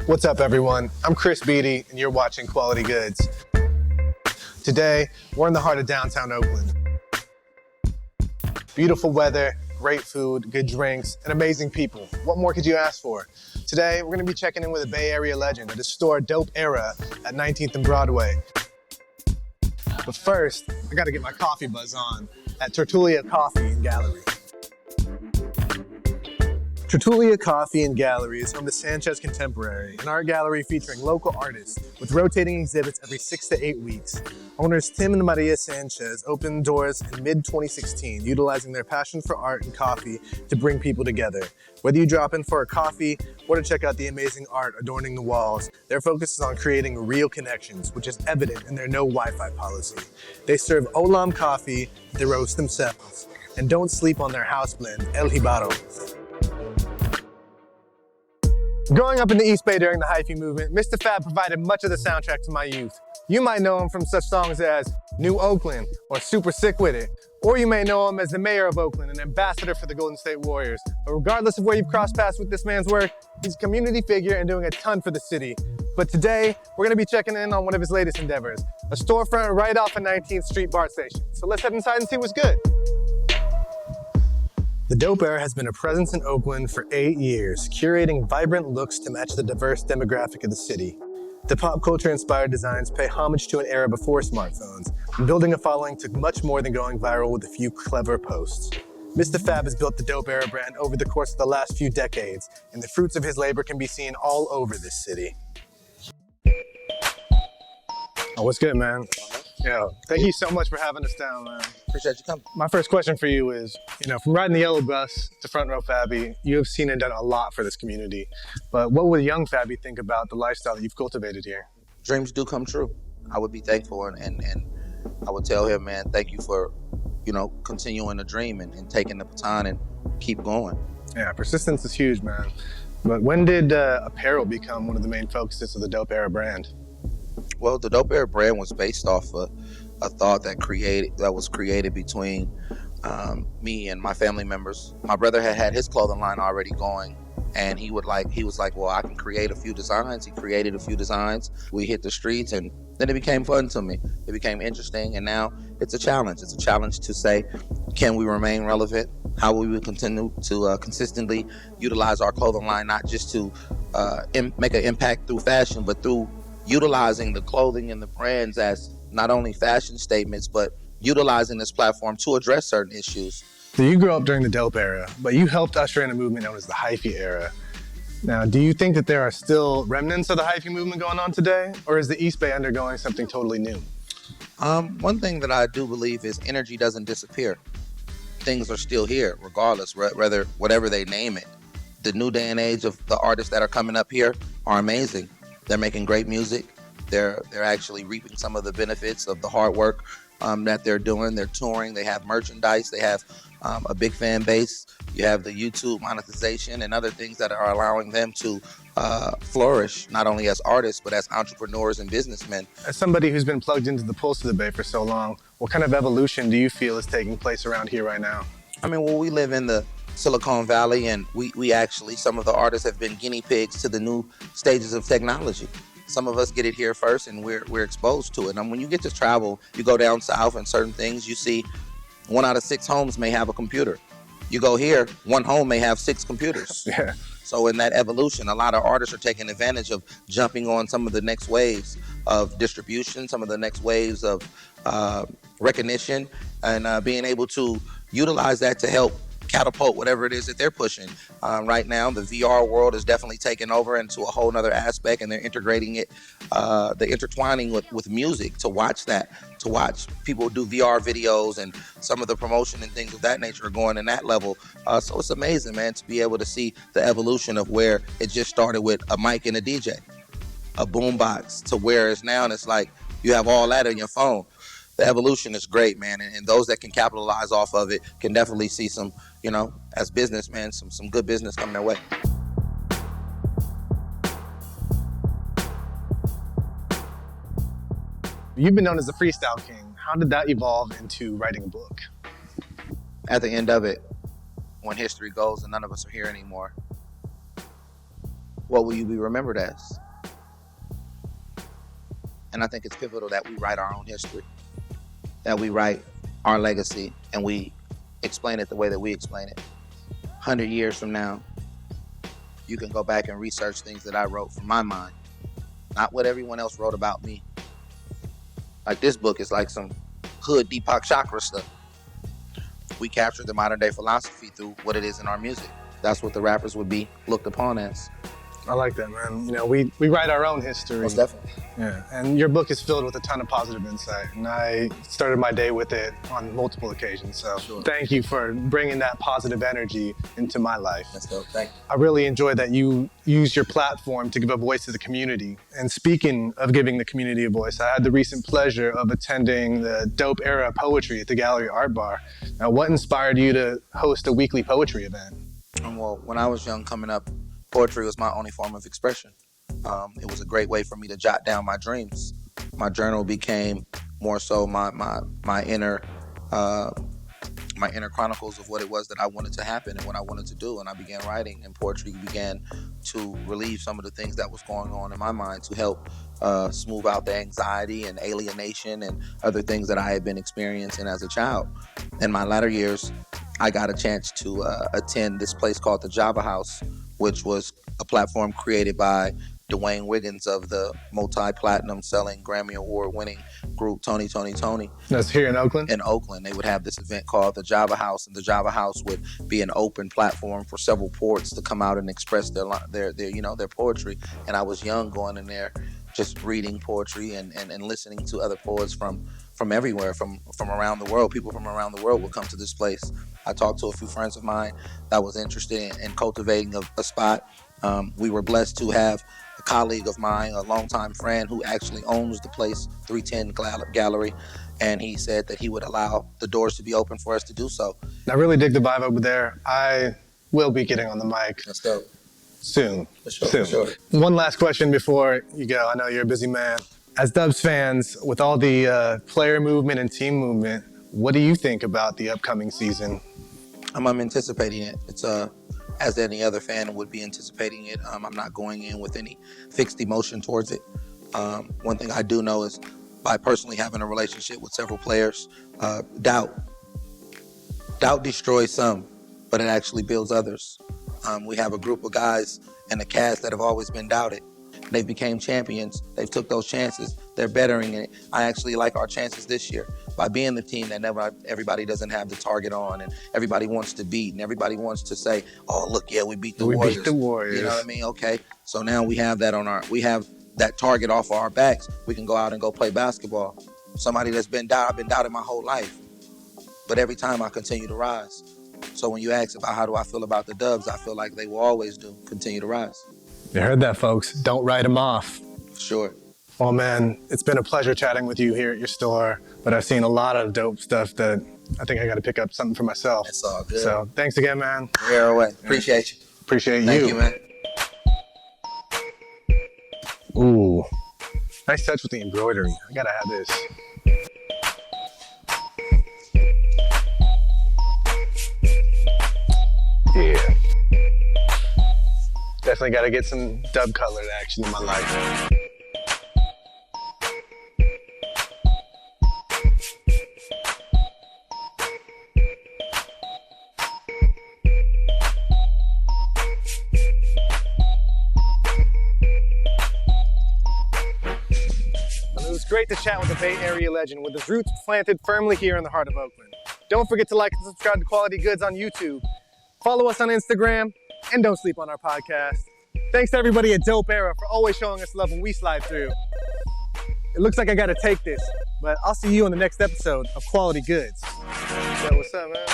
What's up, everyone? I'm Chris Beatty, and you're watching Quality Goods. Today, we're in the heart of downtown Oakland. Beautiful weather, great food, good drinks, and amazing people. What more could you ask for? Today, we're gonna be checking in with a Bay Area legend at his store Dope Era at 19th and Broadway. But first, I gotta get my coffee buzz on at Tertullian Coffee and Gallery. Tertullian Coffee and Gallery is home to Sanchez Contemporary, an art gallery featuring local artists with rotating exhibits every 6 to 8 weeks. Owners Tim and Maria Sanchez opened doors in mid-2016, utilizing their passion for art and coffee to bring people together. Whether you drop in for a coffee or to check out the amazing art adorning the walls, their focus is on creating real connections, which is evident in their no Wi-Fi policy. They serve Olam coffee, they roast themselves, and don't sleep on their house blend, El Jibaro. Growing up in the East Bay during the Hyphy movement, Mistah F.A.B provided much of the soundtrack to my youth. You might know him from such songs as New Oakland or Super Sick With It, or you may know him as the mayor of Oakland and ambassador for the Golden State Warriors. But regardless of where you've crossed paths with this man's work, he's a community figure and doing a ton for the city. But today, we're gonna be checking in on one of his latest endeavors, a storefront right off of 19th Street BART station. So let's head inside and see what's good. The Dope Era has been a presence in Oakland for 8 years, curating vibrant looks to match the diverse demographic of the city. The pop culture-inspired designs pay homage to an era before smartphones, and building a following took much more than going viral with a few clever posts. Mistah F.A.B has built the Dope Era brand over the course of the last few decades, and the fruits of his labor can be seen all over this city. Oh, what's good, man? Yeah, thank you so much for having us down, man. Appreciate you coming. My first question for you is, from riding the yellow bus to front row F.A.B, you have seen and done a lot for this community. But what would young F.A.B think about the lifestyle that you've cultivated here? Dreams do come true. I would be thankful and I would tell him, man, thank you for, continuing the dream and taking the baton and keep going. Yeah, persistence is huge, man. But when did apparel become one of the main focuses of the Dope Era brand? Well, the Dope Era brand was based off a thought that was created between me and my family members. My brother had his clothing line already going, and he was like, well, I can create a few designs. He created a few designs. We hit the streets, and then it became fun to me. It became interesting, and now it's a challenge. It's a challenge to say, can we remain relevant? How will we continue to consistently utilize our clothing line, not just to make an impact through fashion, but through utilizing the clothing and the brands as not only fashion statements, but utilizing this platform to address certain issues. So you grew up during the Dope Era, but you helped usher in a movement known as the Hyphy era. Now, do you think that there are still remnants of the Hyphy movement going on today, or is the East Bay undergoing something totally new? One thing that I do believe is energy doesn't disappear. Things are still here, regardless, whatever they name it. The new day and age of the artists that are coming up here are amazing. They're making great music. They're actually reaping some of the benefits of the hard work that they're doing. They're touring. They have merchandise. They have a big fan base. You have the YouTube monetization and other things that are allowing them to flourish, not only as artists, but as entrepreneurs and businessmen. As somebody who's been plugged into the pulse of the Bay for so long, what kind of evolution do you feel is taking place around here right now? I mean, well, we live in the Silicon Valley, and we actually, some of the artists have been guinea pigs to the new stages of technology. Some of us get it here first, and we're exposed to it. And when you get to travel, you go down south and certain things, you see 1 out of 6 homes may have a computer. You go here, 1 home may have 6 computers. Yeah. So in that evolution, a lot of artists are taking advantage of jumping on some of the next waves of distribution, some of the next waves of recognition, and being able to utilize that to help catapult whatever it is that they're pushing. Right now, the VR world is definitely taking over into a whole nother aspect, and they're integrating it, they're intertwining with music to watch people do VR videos, and some of the promotion and things of that nature are going in that level. So it's amazing, man, to be able to see the evolution of where it just started with a mic and a DJ, a boombox, to where it's now, and it's like you have all that on your phone. The evolution is great, man, and those that can capitalize off of it can definitely see some, as businessmen, some good business coming their way. You've been known as the Freestyle King. How did that evolve into writing a book? At the end of it, when history goes and none of us are here anymore, what will you be remembered as? And I think it's pivotal that we write our own history, that we write our legacy, and we explain it the way that we explain it. 100 years from now, you can go back and research things that I wrote from my mind, not what everyone else wrote about me. Like this book is like some hood Deepak Chakra stuff. We capture the modern day philosophy through what it is in our music. That's what the rappers would be looked upon as. I like that, man. You know, we write our own history. Most definitely. Yeah, and your book is filled with a ton of positive insight, and I started my day with it on multiple occasions, so Thank you for bringing that positive energy into my life. That's dope, thank you. I really enjoyed that you use your platform to give a voice to the community. And speaking of giving the community a voice, I had the recent pleasure of attending the Dope Era Poetry at the Gallery Art Bar. Now, what inspired you to host a weekly poetry event? Well, when I was young coming up, poetry was my only form of expression. It was a great way for me to jot down my dreams. My journal became more so my inner chronicles of what it was that I wanted to happen and what I wanted to do. And I began writing, and poetry began to relieve some of the things that was going on in my mind to help smooth out the anxiety and alienation and other things that I had been experiencing as a child. In my latter years, I got a chance to attend this place called the Java House, which was a platform created by Dwayne Wiggins of the multi-platinum selling Grammy Award winning group Tony. That's here in Oakland? In Oakland. They would have this event called the Java House, and the Java House would be an open platform for several poets to come out and express their poetry. And I was young going in there just reading poetry and listening to other poets from everywhere, from around the world. People from around the world would come to this place. I talked to a few friends of mine that was interested in cultivating a spot. We were blessed to have a colleague of mine, a longtime friend who actually owns the place, 310 Gallery, and he said that he would allow the doors to be open for us to do so. I really dig the vibe over there. I will be getting on the mic. That's dope. Soon. For sure, Soon. For sure. One last question before you go. I know you're a busy man. As Dubs fans, with all the player movement and team movement, what do you think about the upcoming season? I'm anticipating it. It's as any other fan would be anticipating it. I'm not going in with any fixed emotion towards it. One thing I do know is by personally having a relationship with several players, doubt destroys some, but it actually builds others. We have a group of guys in the cast that have always been doubted. They became champions. They've took those chances. They're bettering it. I actually like our chances this year by being the team that everybody doesn't have the target on, and everybody wants to beat, and everybody wants to say, "Oh, look, yeah, we beat the Warriors." We beat the Warriors. You know what I mean? Okay. So now we have that we have that target off of our backs. We can go out and go play basketball. Somebody that's been doubted, I've been doubted my whole life, but every time I continue to rise. So when you ask about how do I feel about the Dubs, I feel like they will always continue to rise. You heard that, folks. Don't write them off. Sure. Well, man, it's been a pleasure chatting with you here at your store, but I've seen a lot of dope stuff that I think I got to pick up something for myself. It's all good. So thanks again, man. We're away. Appreciate you. Appreciate you. Thank you, man. Ooh, nice touch with the embroidery. I gotta have this. Yeah. Definitely gotta get some dub colored action in my life. It was great to chat with a Bay Area legend with his roots planted firmly here in the heart of Oakland. Don't forget to like and subscribe to Quality Goods on YouTube. Follow us on Instagram, and don't sleep on our podcast. Thanks to everybody at Dope Era for always showing us love when we slide through. It looks like I gotta take this, but I'll see you on the next episode of Quality Goods. So what's up, man?